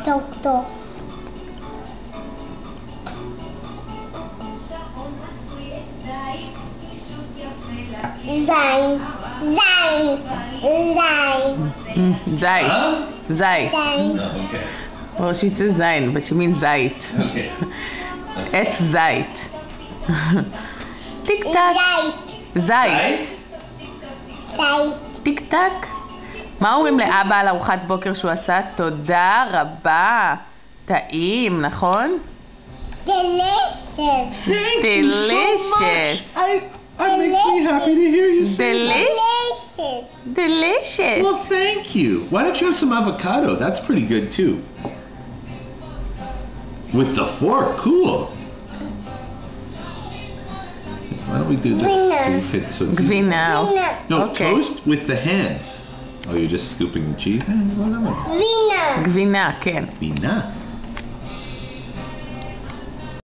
טוק. זין. Zait. Oh, okay. Well, she says zain, but she means zait. Okay. Etz zait. Tic tac. זית. טיק טק. מה אומרים לאבא על ארוחת בוקר שהוא עשה? תודה רבה. טעים, נכון? Delicious. Thank you so much. It makes me happy to hear you say that. Delicious. Well, thank you. Why don't you have some avocado? That's pretty good too. With the fork, cool. Why don't we do this? So you fit, so it's גבינה. No, Okay. toast with the hands. Oh, you're just scooping the cheese? Vina. גבינה, כן. Vina.